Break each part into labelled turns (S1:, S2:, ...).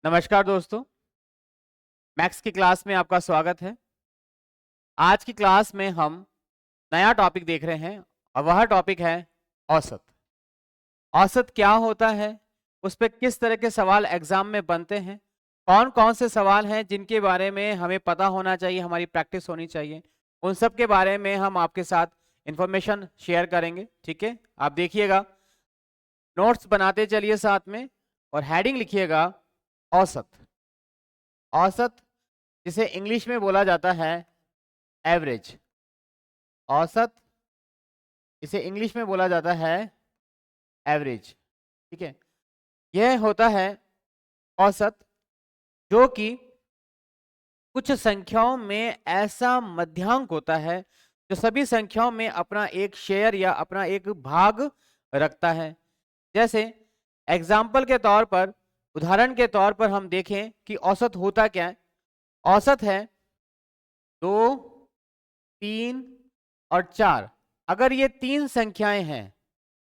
S1: नमस्कार दोस्तों, मैथ्स की क्लास में आपका स्वागत है। आज की क्लास में हम नया टॉपिक देख रहे हैं और वह टॉपिक है औसत। औसत क्या होता है, उस पे किस तरह के सवाल एग्जाम में बनते हैं, कौन कौन से सवाल हैं जिनके बारे में हमें पता होना चाहिए, हमारी प्रैक्टिस होनी चाहिए, उन सब के बारे में हम आपके साथ इंफॉर्मेशन शेयर करेंगे। ठीक है, आप देखिएगा, नोट्स बनाते चलिए साथ में और हेडिंग लिखिएगा औसत। औसत जिसे इंग्लिश में बोला जाता है एवरेज। औसत इसे इंग्लिश में बोला जाता है एवरेज। ठीक है, यह होता है औसत जो कि कुछ संख्याओं में ऐसा मध्यांक होता है जो सभी संख्याओं में अपना एक शेयर या अपना एक भाग रखता है। जैसे एग्जाम्पल के तौर पर, उदाहरण के तौर पर हम देखें कि औसत होता क्या है। औसत है 2, 3 और 4। अगर ये तीन संख्याएं हैं,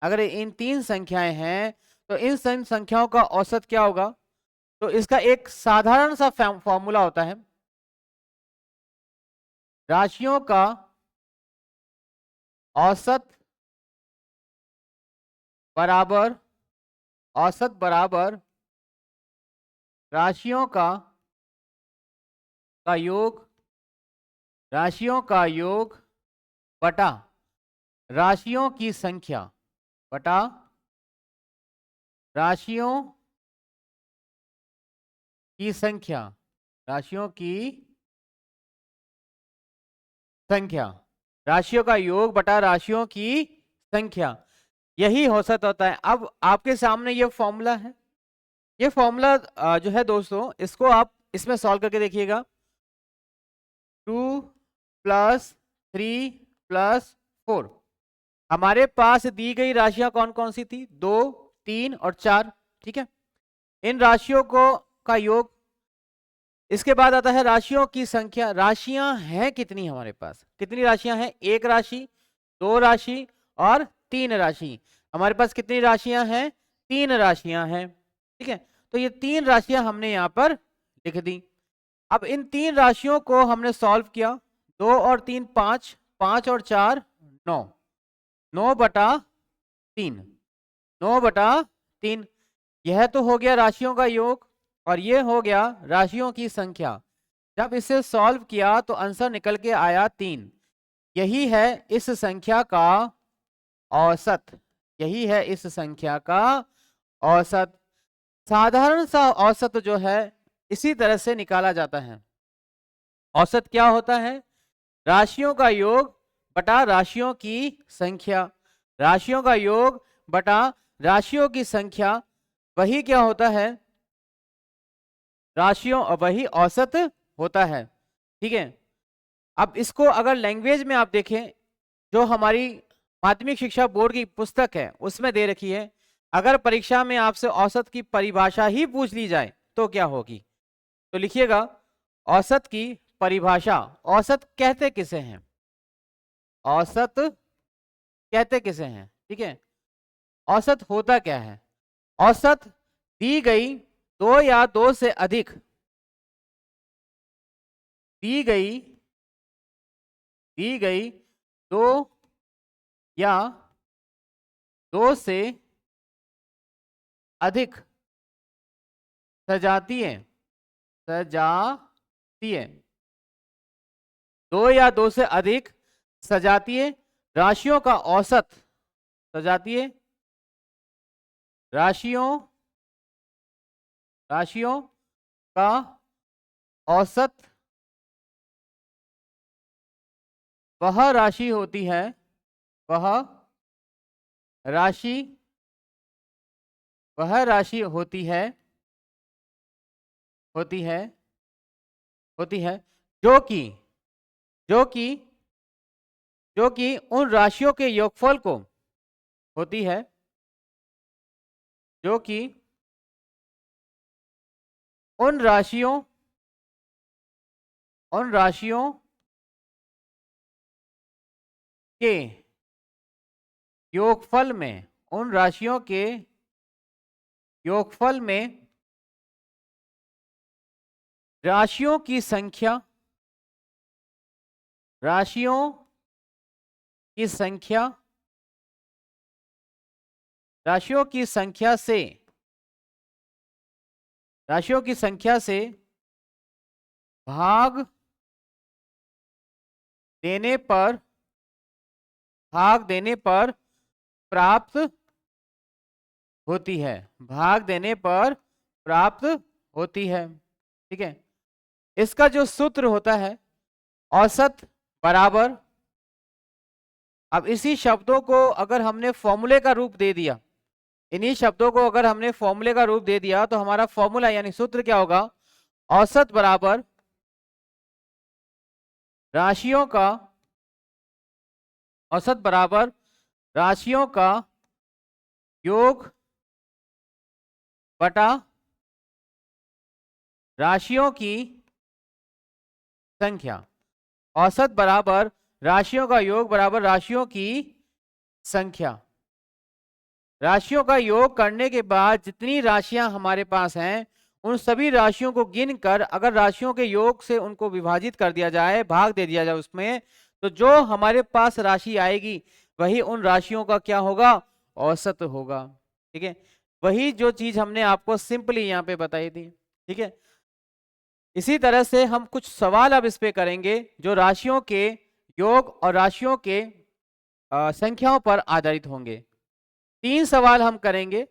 S1: अगर इन तीन संख्याएं हैं तो इन संख्याओं का औसत क्या होगा। तो इसका एक साधारण सा फॉर्मूला होता है, राशियों का औसत बराबर राशियों का योग, राशियों का योग बटा राशियों की संख्या, बटा राशियों की संख्या, राशियों की संख्या, राशियों का योग बटा राशियों की संख्या, यही औसत होता है। अब आपके सामने ये फॉर्मूला है, ये फॉर्मूला जो है दोस्तों, इसको आप इसमें सॉल्व करके देखिएगा। 2 + 3 + 4, हमारे पास दी गई राशियां कौन कौन सी थी, 2, 3 और 4। ठीक है, इन राशियों को का योग। इसके बाद आता है राशियों की संख्या। राशियां हैं कितनी, हमारे पास कितनी राशियां हैं, एक राशि, दो राशि और तीन राशि। हमारे पास कितनी राशियां हैं, तीन राशियां हैं। ठीक है, तो ये तीन राशियां हमने यहां पर लिख दी। अब इन तीन राशियों को हमने सॉल्व किया। 2 और 3 5, 5 और 4 9, 9/3, 9/3। यह तो हो गया राशियों का योग और ये हो गया राशियों की संख्या। जब इसे सॉल्व किया तो आंसर निकल के आया 3। यही है इस संख्या का औसत, यही है इस संख्या का औसत। साधारण सा औसत जो है इसी तरह से निकाला जाता है। औसत क्या होता है, राशियों का योग बटा राशियों की संख्या, राशियों का योग बटा राशियों की संख्या, वही क्या होता है, राशियों, वही औसत होता है। ठीक है, अब इसको अगर लैंग्वेज में आप देखें, जो हमारी माध्यमिक शिक्षा बोर्ड की पुस्तक है उसमें दे रखी है, अगर परीक्षा में आपसे औसत की परिभाषा ही पूछ ली जाए तो क्या होगी। तो लिखिएगा, औसत की परिभाषा। औसत कहते किसे हैं, औसत कहते किसे हैं। ठीक है, औसत होता क्या है। औसत दी गई दो या दो से अधिक, दी गई दो या दो से अधिक सजातीय, सजातीय, दो या दो से अधिक सजातीय राशियों का औसत, सजातीय राशियों राशियों का औसत वह राशि होती है, वह राशि वह राशि होती है, होती है होती है जो कि जो कि जो कि उन राशियों के योगफल को, होती है जो कि उन राशियों के योगफल में, उन राशियों के योगफल में राशियों की संख्या, राशियों की संख्या, राशियों की संख्या से, राशियों की संख्या से भाग देने पर, भाग देने पर प्राप्त होती है, भाग देने पर प्राप्त होती है। ठीक है, इसका जो सूत्र होता है औसत बराबर, अब इसी शब्दों को अगर हमने फॉर्मूले का रूप दे दिया, इन्हीं शब्दों को अगर हमने फॉर्मूले का रूप दे दिया तो हमारा फॉर्मूला यानी सूत्र क्या होगा, औसत बराबर राशियों का, औसत बराबर राशियों का योग बटा राशियों की संख्या। औसत बराबर राशियों का योग बराबर राशियों की संख्या। राशियों का योग करने के बाद जितनी राशियां हमारे पास हैं उन सभी राशियों को गिनकर अगर राशियों के योग से उनको विभाजित कर दिया जाए, भाग दे दिया जाए उसमें, तो जो हमारे पास राशि आएगी वही उन राशियों का क्या होगा, औसत होगा। ठीक है, वही जो चीज हमने आपको सिंपली यहाँ पे बताई थी। ठीक है, इसी तरह से हम कुछ सवाल अब इस पे करेंगे जो राशियों के योग और राशियों के संख्याओं पर आधारित होंगे। 3 सवाल हम करेंगे,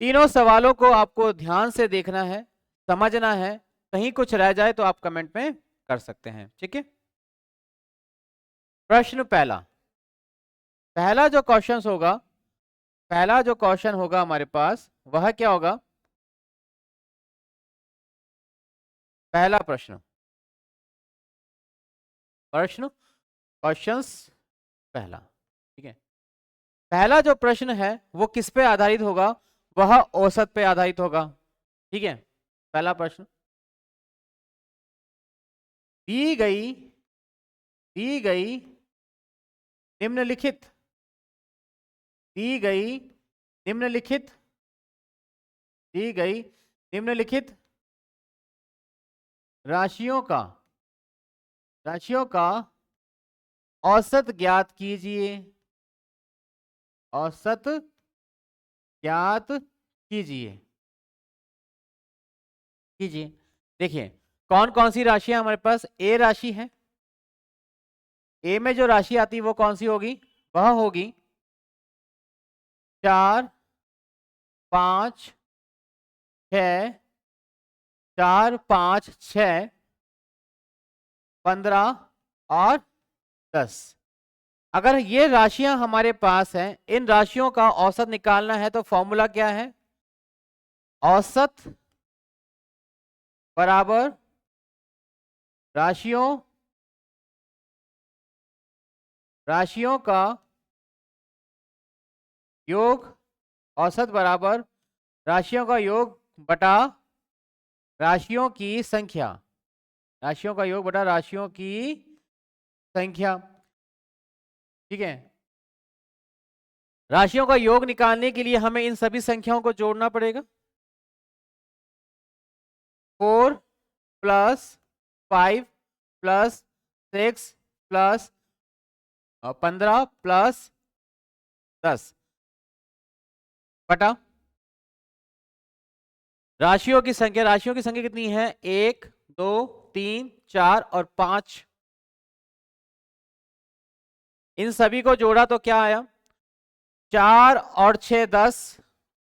S1: तीनों सवालों को आपको ध्यान से देखना है, समझना है, कहीं कुछ रह जाए तो आप कमेंट में कर सकते हैं। ठीक है, प्रश्न पहला, पहला जो क्वेश्चन होगा, पहला जो क्वेश्चन होगा हमारे पास वह क्या होगा, पहला प्रश्न, प्रश्न क्वेश्चंस पहला। ठीक है, पहला जो प्रश्न है वो किस पे आधारित होगा, वह औसत पे आधारित होगा। ठीक है, पहला प्रश्न, दी गई, दी गई निम्नलिखित, दी गई निम्नलिखित, दी गई निम्नलिखित राशियों का, राशियों का औसत ज्ञात कीजिए, औसत ज्ञात कीजिए, कीजिए। देखिए कौन कौन सी राशियां हमारे पास, ए राशि है, ए में जो राशि आती है वो कौन सी होगी, वह होगी 4 5 6, 4 5 6 15 और 10। अगर ये राशियां हमारे पास हैं, इन राशियों का औसत निकालना है तो फॉर्मूला क्या है, औसत बराबर राशियों, राशियों का योग, औसत बराबर राशियों का योग बटा राशियों की संख्या, राशियों का योग बटा राशियों की संख्या। ठीक है, राशियों का योग निकालने के लिए हमें इन सभी संख्याओं को जोड़ना पड़ेगा। 4 प्लस 5 प्लस 6 प्लस 15 प्लस 10 बटा राशियों की संख्या, राशियों की संख्या कितनी है, 1 2 3 4 और 5। इन सभी को जोड़ा तो क्या आया, 4 और 6 10,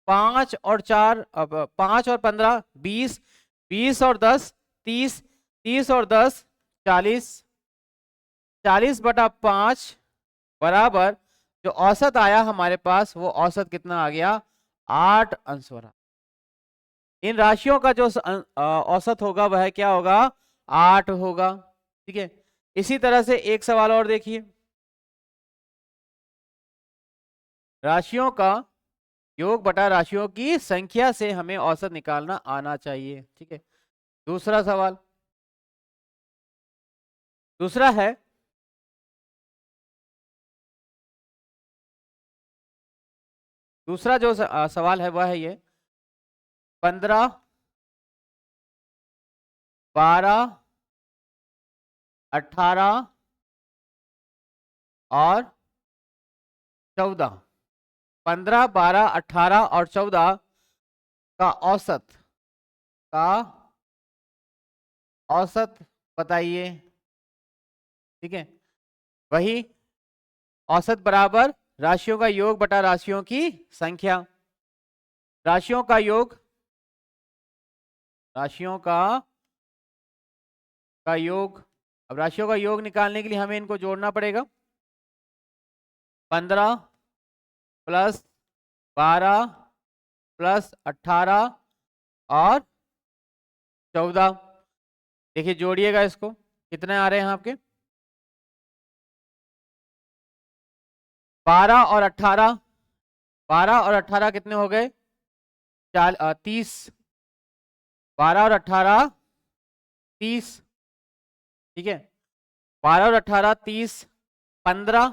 S1: 5 और 4 अब 5 और 15 20, 20 और 10 30, 30 और 10 40, 40 बटा 5 बराबर जो औसत आया हमारे पास वो औसत कितना आ गया, 8 अंश बराबर। इन राशियों का जो औसत होगा वह क्या होगा, 8 होगा। ठीक है, इसी तरह से एक सवाल और देखिए, राशियों का योग बटा राशियों की संख्या से हमें औसत निकालना आना चाहिए। ठीक है, दूसरा सवाल, दूसरा है दूसरा जो सवाल है वह है ये 15 12, 18 और 14। 15, 12, 18 और 14 का औसत बताइए। ठीक है, वही औसत बराबर राशियों का योग बटा राशियों की संख्या। राशियों का योग, राशियों का योग। अब राशियों का योग निकालने के लिए हमें इनको जोड़ना पड़ेगा। 15 प्लस 12 प्लस 18 और 14। देखिए जोड़िएगा इसको, कितने आ रहे हैं आपके? 12 और 18, 12 और 18 कितने हो गए? 30। 12 और 18 30। ठीक है, 12 और 18 30, 15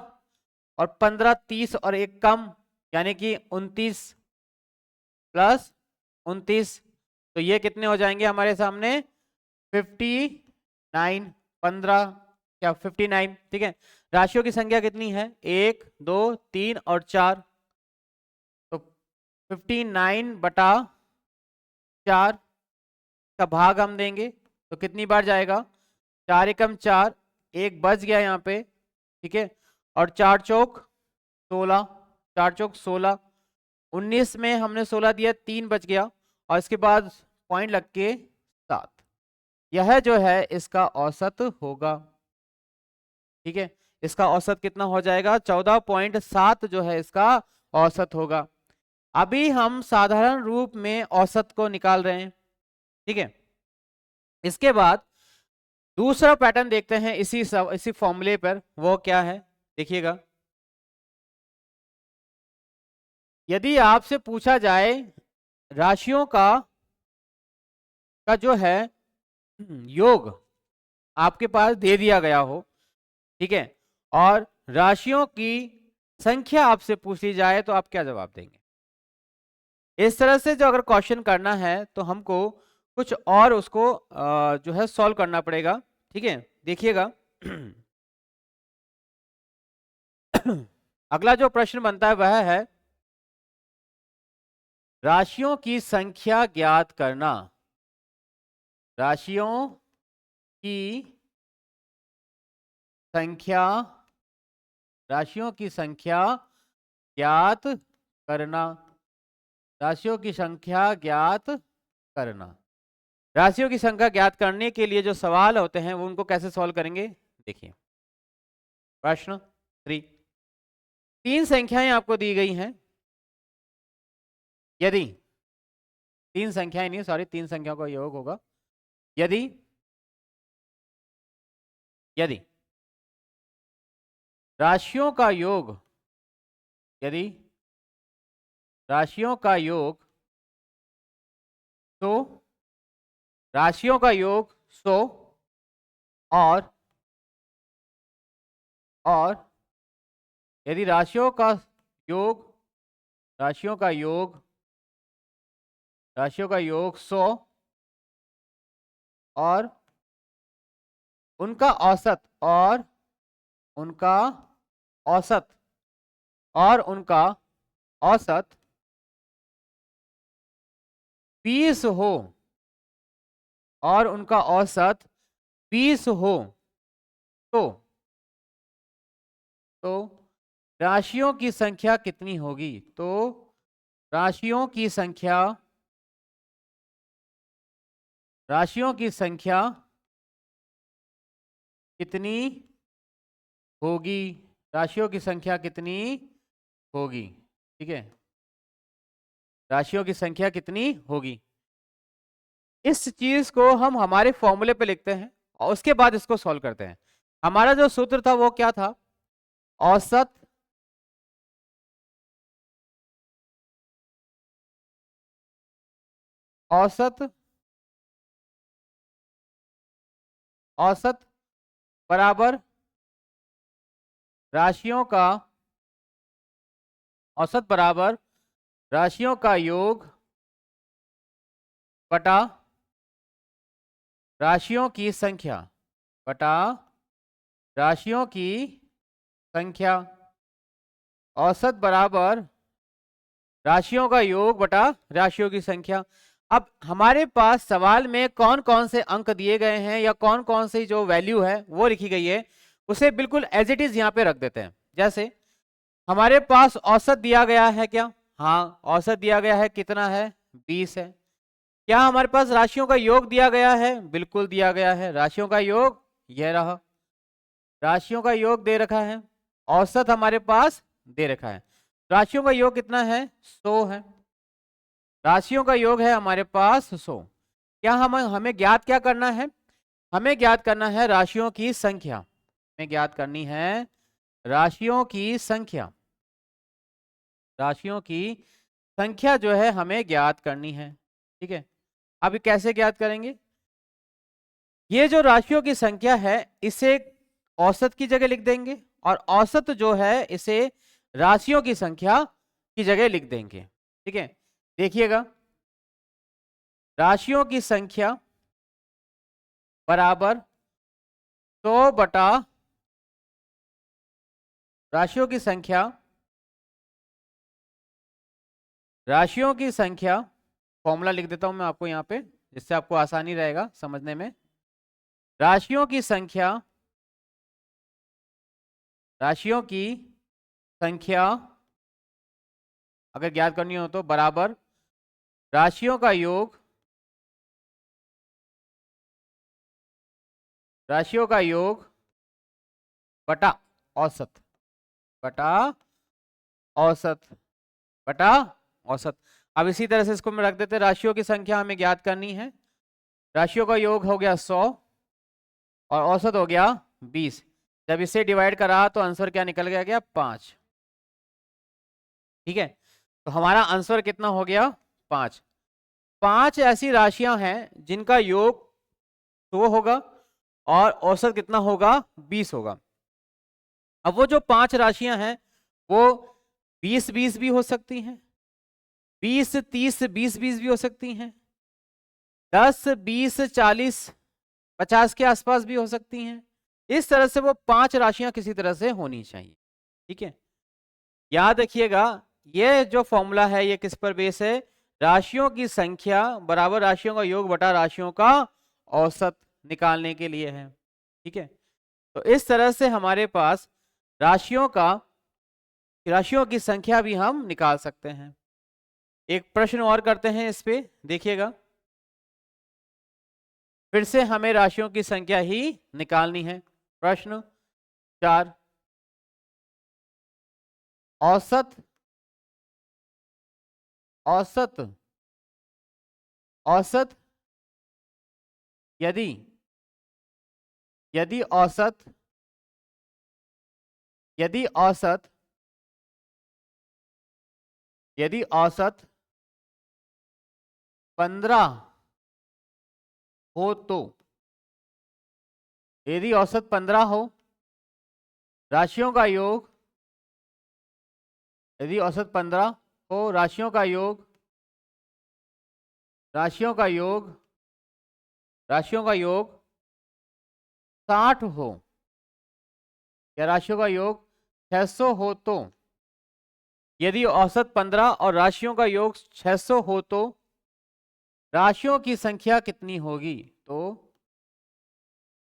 S1: और 15 30 और एक कम, यानी कि 29 प्लस 29। तो ये कितने हो जाएंगे हमारे सामने? 59। 15 क्या 59? ठीक है, राशियों की संख्या कितनी है? 1, 2, 3 और 4। तो 59 बटा 4 का भाग हम देंगे तो कितनी बार जाएगा? 4 एकम 4, एक बच गया यहाँ पे। ठीक है, और 4 चौक 16, 4 चौक 16, 19 में हमने 16 दिया, 3 बच गया और इसके बाद पॉइंट लग के 7। यह जो है इसका औसत होगा। ठीक है, इसका औसत कितना हो जाएगा? 14.7 जो है इसका औसत होगा। अभी हम साधारण रूप में औसत को निकाल रहे हैं। ठीक है, इसके बाद दूसरा पैटर्न देखते हैं इसी फॉर्मूले पर। वो क्या है देखिएगा। यदि आपसे पूछा जाए राशियों का जो है योग आपके पास दे दिया गया हो, ठीक है, और राशियों की संख्या आपसे पूछी जाए तो आप क्या जवाब देंगे? इस तरह से जो अगर क्वेश्चन करना है तो हमको कुछ और उसको जो है सॉल्व करना पड़ेगा। ठीक है, देखिएगा। अगला जो प्रश्न बनता है वह है राशियों की संख्या ज्ञात करना। राशियों की संख्या, राशियों की संख्या ज्ञात करना। राशियों की संख्या ज्ञात करना। राशियों की संख्या ज्ञात करने के लिए जो सवाल होते हैं वो उनको कैसे सॉल्व करेंगे देखिए। प्रश्न 3, 3 संख्याएं आपको दी गई हैं। यदि 3 संख्याएं नहीं, सॉरी, 3 संख्याओं का योग होगा। यदि यदि राशियों का योग, यदि राशियों का योग तो राशियों का योग 100 और यदि राशियों का योग, राशियों का योग, राशियों का योग 100 और उनका औसत, उनका औसत उनका औसत 20 हो, और उनका औसत 20 हो, तो राशियों की संख्या कितनी होगी? तो राशियों की संख्या, राशियों की संख्या कितनी होगी? राशियों की संख्या कितनी होगी? ठीक है, राशियों की संख्या कितनी होगी? इस चीज को हम हमारे फॉर्मूले पे लिखते हैं और उसके बाद इसको सॉल्व करते हैं। हमारा जो सूत्र था वो क्या था? औसत औसत औसत बराबर राशियों का, औसत बराबर राशियों का योग बटा राशियों की संख्या बटा राशियों की संख्या, औसत बराबर राशियों का योग बटा राशियों की संख्या। अब हमारे पास सवाल में कौन कौन से अंक दिए गए हैं या कौन कौन सी जो वैल्यू है वो लिखी गई है, उसे बिल्कुल एज इट इज यहाँ पे रख देते हैं। जैसे हमारे पास औसत दिया गया है क्या? हाँ, औसत दिया गया है, कितना है? 20 है। क्या हमारे पास राशियों का योग दिया गया है? बिल्कुल दिया गया है, राशियों का योग यह रहा, राशियों का योग दे रखा है, औसत हमारे पास दे रखा है। राशियों का योग कितना है? 100 है, राशियों का योग है हमारे पास 100। क्या हमें ज्ञात क्या करना है? हमें ज्ञात करना है राशियों की संख्या, हमें ज्ञात करनी है राशियों की संख्या, राशियों की संख्या जो है हमें ज्ञात करनी है। ठीक है, अब ये कैसे ज्ञात करेंगे? ये जो राशियों की संख्या है इसे औसत की जगह लिख देंगे, और औसत जो है इसे राशियों की संख्या की जगह लिख देंगे। ठीक है, देखिएगा, राशियों की संख्या बराबर 100 बटा राशियों की संख्या, राशियों की संख्या, फॉर्मूला लिख देता हूं मैं आपको यहाँ पे जिससे आपको आसानी रहेगा समझने में। राशियों की संख्या, राशियों की संख्या अगर ज्ञात करनी हो तो बराबर राशियों का योग, राशियों का योग बटा औसत, बटा औसत, बटा औसत। अब इसी तरह से इसको मैं रख देते हैं, राशियों की संख्या हमें ज्ञात करनी है, राशियों का योग हो गया 100 और औसत हो गया 20। जब इसे डिवाइड करा तो आंसर क्या निकल गया? 5। ठीक है, तो हमारा आंसर कितना हो गया? 5। 5 ऐसी राशियां हैं जिनका योग 100 होगा और औसत कितना होगा? 20 होगा। अब वो जो 5 राशियां हैं वो 20-20 भी हो सकती हैं, 20-30-20-20 भी हो सकती हैं, 10-20-40-50 के आसपास भी हो सकती हैं। इस तरह से वो 5 राशियां किसी तरह से होनी चाहिए। ठीक है, याद रखिएगा, ये जो फॉर्मूला है ये किस पर बेस है? राशियों की संख्या बराबर राशियों का योग बटा राशियों का औसत निकालने के लिए है। ठीक है, तो इस तरह से हमारे पास राशियों की संख्या भी हम निकाल सकते हैं। एक प्रश्न और करते हैं इस पे, देखिएगा, फिर से हमें राशियों की संख्या ही निकालनी है। प्रश्न 4, औसत, औसत, औसत यदि यदि औसत, यदि औसत, यदि औसत 15 हो तो, यदि औसत 15 हो, राशियों का योग, यदि औसत 15 हो, राशियों का योग, राशियों का योग, राशियों का योग 60 हो, या राशियों का योग 600 हो तो, यदि औसत 15 और राशियों का योग 600 हो तो राशियों की संख्या कितनी होगी? तो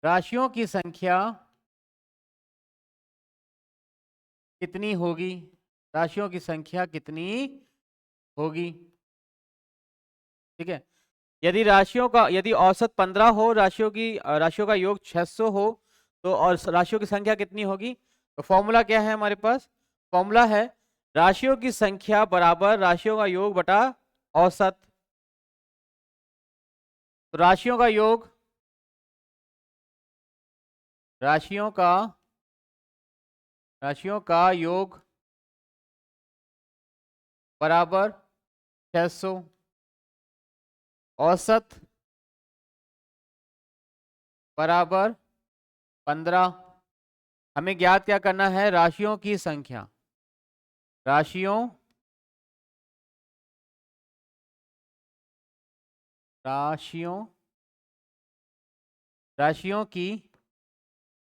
S1: राशियों की संख्या कितनी होगी? राशियों की संख्या कितनी होगी? ठीक है, यदि औसत 15 हो, राशियों का योग 600 हो, तो और राशियों की संख्या कितनी होगी? तो फॉर्मूला क्या है हमारे पास? फॉर्मूला है राशियों की संख्या बराबर राशियों का योग बटा औसत। तो राशियों का योग, राशियों का राशियों का योग बराबर 600, औसत बराबर 15। हमें ज्ञात क्या करना है? राशियों की संख्या, राशियों राशियों राशियों की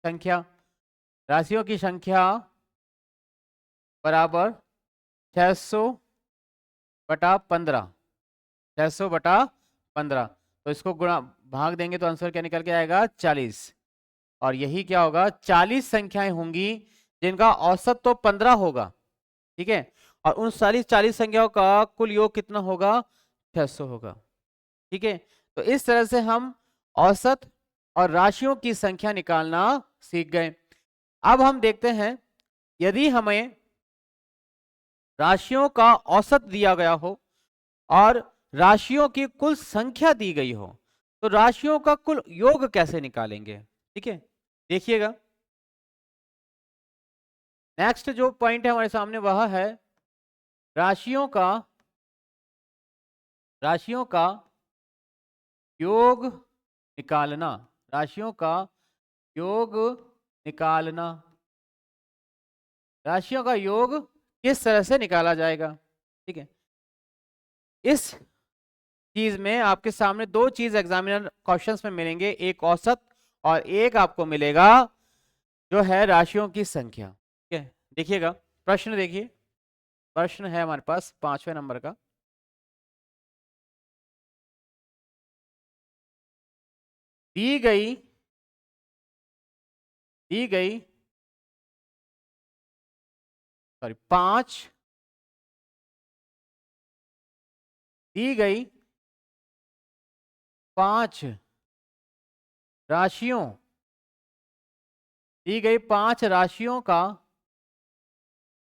S1: संख्या, राशियों की संख्या बराबर 600 बटा 15, 600 बटा 15। तो इसको गुणा भाग देंगे तो आंसर क्या निकल के आएगा 40। और यही क्या होगा, 40 संख्याएं होंगी जिनका औसत तो 15 होगा, ठीक है, और उन 40 संख्याओं का कुल योग कितना होगा, 600 होगा, ठीक है। तो इस तरह से हम औसत और राशियों की संख्या निकालना सीख गए। अब हम देखते हैं, यदि हमें राशियों का औसत दिया गया हो और राशियों की कुल संख्या दी गई हो, तो राशियों का कुल योग कैसे निकालेंगे, ठीक है, देखिएगा। नेक्स्ट जो पॉइंट है हमारे सामने वह है राशियों का योग निकालना, राशियों का योग निकालना। राशियों का योग किस तरह से निकाला जाएगा, ठीक है। इस चीज में आपके सामने दो चीज एग्जामिनर क्वेश्चंस में मिलेंगे, एक औसत और एक आपको मिलेगा जो है राशियों की संख्या, ठीक है। देखिएगा प्रश्न, देखिए प्रश्न है हमारे पास 5वें नंबर का। दी गई सॉरी 5 दी गई 5 राशियों, दी गई 5 राशियों का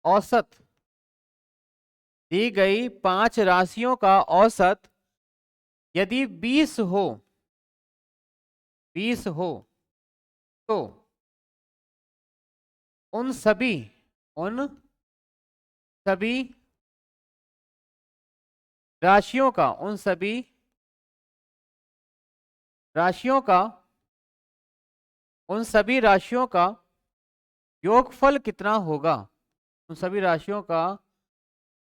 S1: औसत, दी गई 5 राशियों का औसत यदि 20 हो, 20 हो तो उन सभी राशियों का, उन सभी राशियों का, उन सभी राशियों का योगफल कितना होगा, उन सभी राशियों का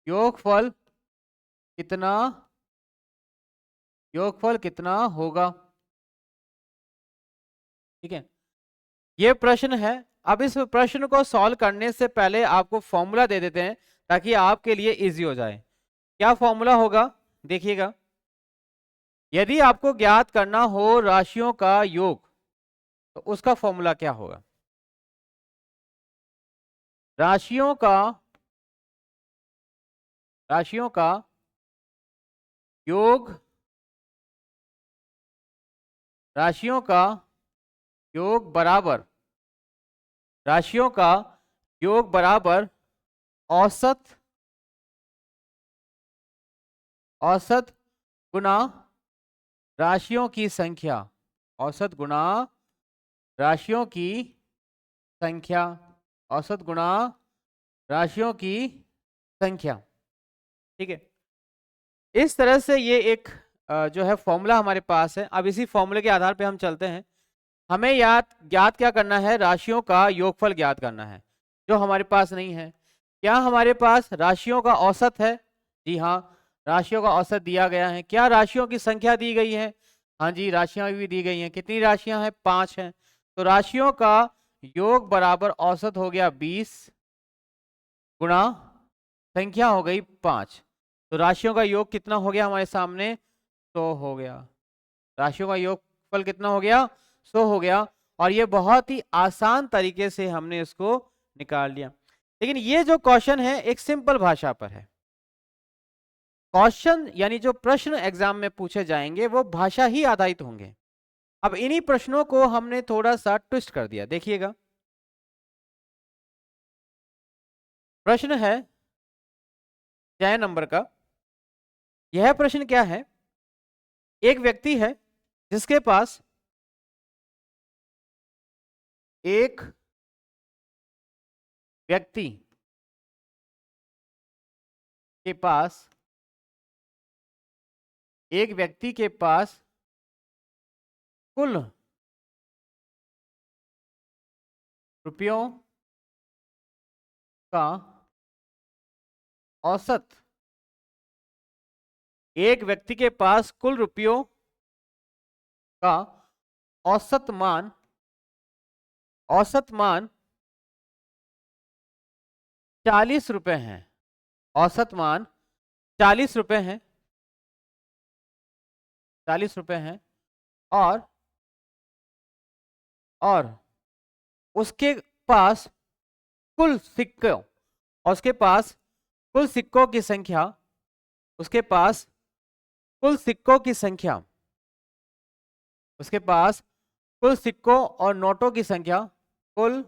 S1: योगफल कितना, योगफल कितना होगा, ठीक है। ये प्रश्न है। अब इस प्रश्न को सॉल्व करने से पहले आपको फॉर्मूला दे देते हैं ताकि आपके लिए इजी हो जाए। क्या फॉर्मूला होगा, देखिएगा। यदि आपको ज्ञात करना हो राशियों का योग तो उसका फॉर्मूला क्या होगा, राशियों का योग, राशियों का योग बराबर, राशियों का योग बराबर औसत, औसत गुना राशियों की संख्या, औसत गुना राशियों की संख्या, औसत गुना राशियों की संख्या, ठीक है। इस तरह से ये एक जो है फॉर्मूला हमारे पास है। अब इसी फॉर्मूले के आधार पे हम चलते हैं। हमें ज्ञात क्या करना है, राशियों का योगफल ज्ञात करना है, जो हमारे पास नहीं है। क्या हमारे पास राशियों का औसत है, जी हाँ, राशियों का औसत दिया गया है। क्या राशियों की संख्या दी गई है, हाँ जी, राशियां भी दी गई हैं। कितनी राशियां हैं, 5 हैं। तो राशियों का योग बराबर औसत हो गया 20 गुणा संख्या हो गई 5। तो राशियों का योग कितना हो गया हमारे सामने, 100 हो गया। राशियों का योगफल कितना हो गया, 100 हो गया। और ये बहुत ही आसान तरीके से हमने इसको निकाल लिया। लेकिन ये जो क्वेश्चन है एक सिंपल भाषा पर है। क्वेश्चन यानी जो प्रश्न एग्जाम में पूछे जाएंगे वो भाषा ही आधारित होंगे। अब इन्हीं प्रश्नों को हमने थोड़ा सा ट्विस्ट कर दिया, देखिएगा। प्रश्न है 6 नंबर का। यह प्रश्न क्या है, एक व्यक्ति है जिसके पास एक व्यक्ति के पास एक व्यक्ति के पास कुल रुपयों का औसत, एक व्यक्ति के पास कुल रुपयों का औसत मान 40 रुपए है। औसत मान 40 रुपए है, 40 रुपए है। और उसके पास कुल सिक्कों, और उसके पास कुल सिक्कों की संख्या, उसके पास कुल सिक्कों की संख्या, उसके पास कुल सिक्कों और नोटों की संख्या, कुल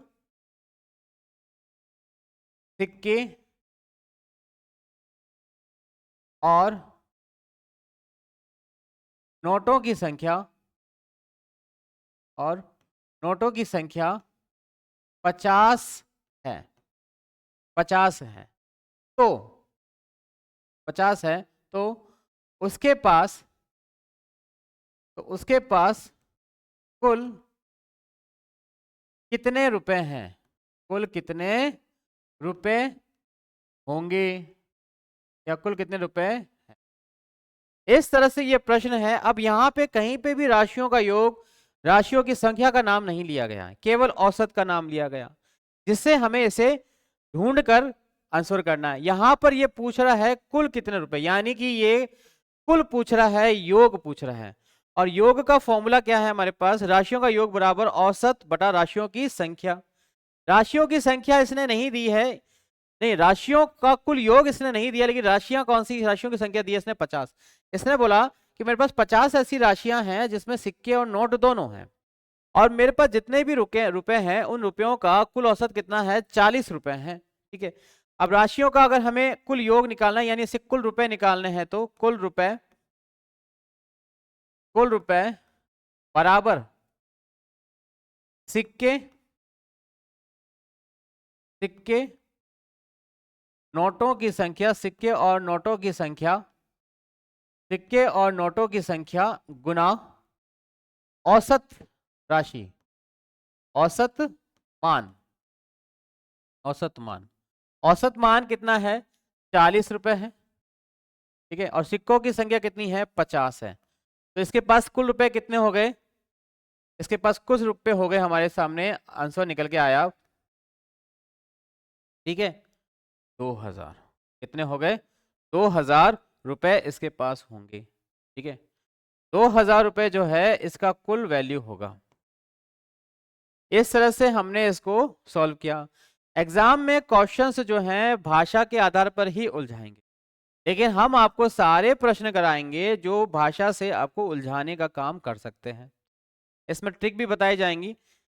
S1: सिक्के और नोटों की संख्या, और नोटों की संख्या 50 है, 50 है। तो 50 है, तो उसके पास कुल कितने रुपए हैं, कुल कितने रुपए होंगे, या कुल कितने रुपए हैं? इस तरह से ये प्रश्न है। अब यहां पे कहीं पे भी राशियों का योग, राशियों की संख्या का नाम नहीं लिया गया है, केवल औसत का नाम लिया गया, जिससे हमें इसे ढूंढ कर आंसर करना है। यहां पर ये पूछ रहा है कुल कितने रुपए, यानी कि ये कुल पूछ रहा है, योग पूछ रहा है। और योग का फॉर्मूला क्या है हमारे पास, राशियों का योग बराबर औसत बटा राशियों की संख्या। राशियों की संख्या इसने नहीं दी है, नहीं, राशियों का कुल योग इसने नहीं दिया, लेकिन राशियां कौन सी, राशियों की संख्या दी है इसने 50। इसने बोला कि मेरे पास 50 ऐसी राशियां हैं जिसमें सिक्के और नोट दोनों हैं, और मेरे पास जितने भी रुपए हैं उन रुपयों का कुल औसत कितना है, 40 रुपए है। ठीक है। अब राशियों का अगर हमें कुल योग निकालना है, यानी इसे कुल रुपए निकालने हैं, तो कुल रुपए बराबर सिक्के सिक्के नोटों की संख्या, सिक्के और नोटों की संख्या, सिक्के और नोटों की संख्या गुना औसत राशि, औसत मान, औसत मान। औसत मान कितना है, 40 रुपए है। ठीक है। और सिक्कों की संख्या कितनी है, 50 है। तो इसके पास कुल रुपए कितने हो गए, इसके पास कुछ रुपए हो गए, हमारे सामने आंसर निकल के आया। ठीक है। 2000, कितने हो गए, 2000 रुपए इसके पास होंगे। ठीक है। 2000 रुपए जो है इसका कुल वैल्यू होगा। इस तरह से हमने इसको सॉल्व किया। एग्जाम में क्वेश्चंस जो हैं भाषा के आधार पर ही उलझाएंगे, लेकिन हम आपको सारे प्रश्न कराएंगे जो भाषा से आपको उलझाने का काम कर सकते हैं। इसमें ट्रिक भी बताई जाएंगी।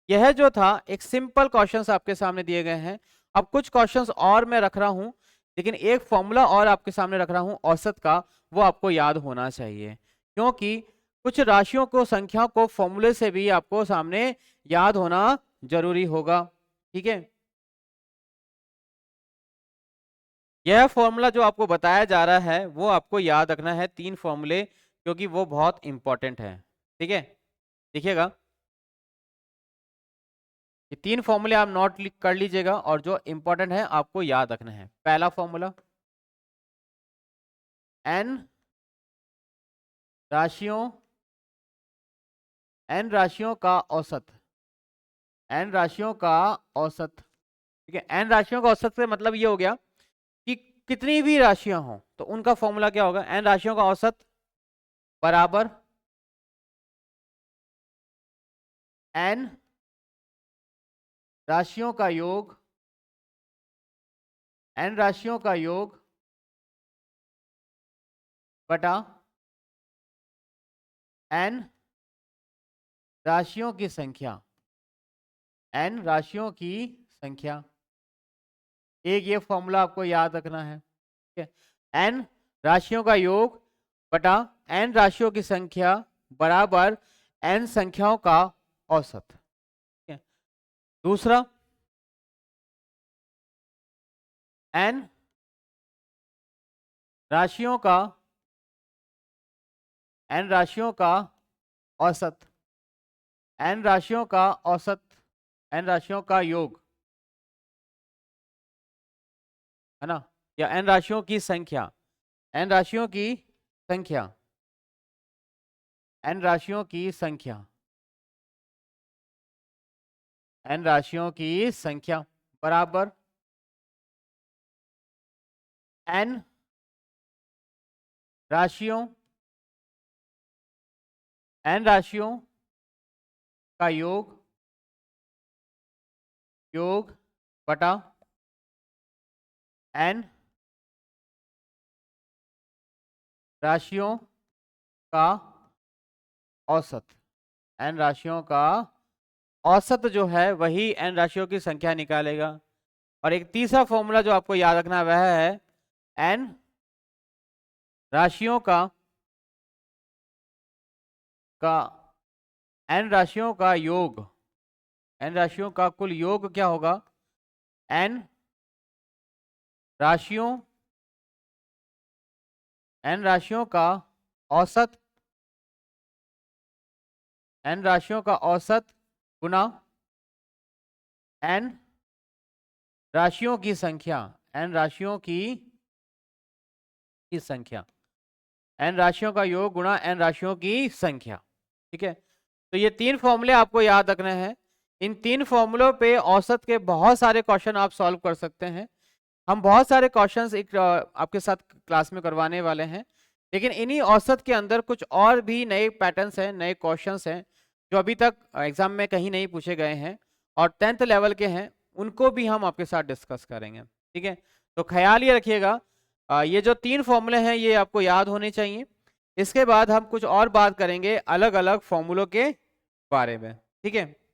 S1: यह जो था एक सिंपल क्वेश्चंस आपके सामने दिए गए हैं। अब कुछ क्वेश्चंस और मैं रख रहा हूं, लेकिन एक फॉर्मूला और आपके सामने रख रहा हूं औसत का, वो आपको याद होना चाहिए, क्योंकि कुछ राशियों को, संख्या को फॉर्मूले से भी आपको सामने याद होना जरूरी होगा। ठीक है। यह फॉर्मूला जो आपको बताया जा रहा है वो आपको याद रखना है, 3 फॉर्मूले, क्योंकि वो बहुत इंपॉर्टेंट है। ठीक है। देखिएगा, ये 3 फॉर्मूले आप नोट कर लीजिएगा, और जो इंपॉर्टेंट है आपको याद रखना है। पहला फॉर्मूला, एन राशियों एन राशियों का औसत, एन राशियों का औसत। ठीक है। एन राशियों का औसत से मतलब ये हो गया कि कितनी भी राशियां हों तो उनका फॉर्मूला क्या होगा, एन राशियों का औसत बराबर एन राशियों का योग, एन राशियों का योग बटा एन राशियों की संख्या, एन राशियों की संख्या। एक ये फॉर्मूला आपको याद रखना है। ठीक है। एन राशियों का योग बटा एन राशियों की संख्या बराबर एन संख्याओं का औसत। ठीक है। दूसरा, एन राशियों का एन राशियों का औसत, एन राशियों का औसत, एन राशियों का योग, है ना, या एन राशियों की संख्या, एन राशियों की संख्या, एन राशियों की संख्या। n राशियों की संख्या बराबर n राशियों का योग बटा n राशियों का औसत। n राशियों का औसत जो है वही n राशियों की संख्या निकालेगा। और एक तीसरा फॉर्मूला जो आपको याद रखना वह है n राशियों का n राशियों का योग, n राशियों का कुल योग क्या होगा? n राशियों का औसत, n राशियों का औसत गुना n राशियों की संख्या, n राशियों की संख्या, n राशियों का योग गुणा n राशियों की संख्या। ठीक है, तो ये तीन फॉर्मूले आपको याद रखने हैं। इन तीन फॉर्मूलों पे औसत के बहुत सारे क्वेश्चन आप सॉल्व कर सकते हैं। हम बहुत सारे क्वेश्चंस एक आपके साथ क्लास में करवाने वाले हैं, लेकिन इन्हीं औसत के अंदर कुछ और भी नए पैटर्न्स हैं, नए क्वेश्चंस हैं जो अभी तक एग्जाम में कहीं नहीं पूछे गए हैं और 10th लेवल के हैं, उनको भी हम आपके साथ डिस्कस करेंगे। ठीक है, तो ख्याल ये रखिएगा, ये जो तीन फॉर्मूले हैं ये आपको याद होने चाहिए। इसके बाद हम कुछ और बात करेंगे अलग अलग फॉर्मूलों के बारे में। ठीक है।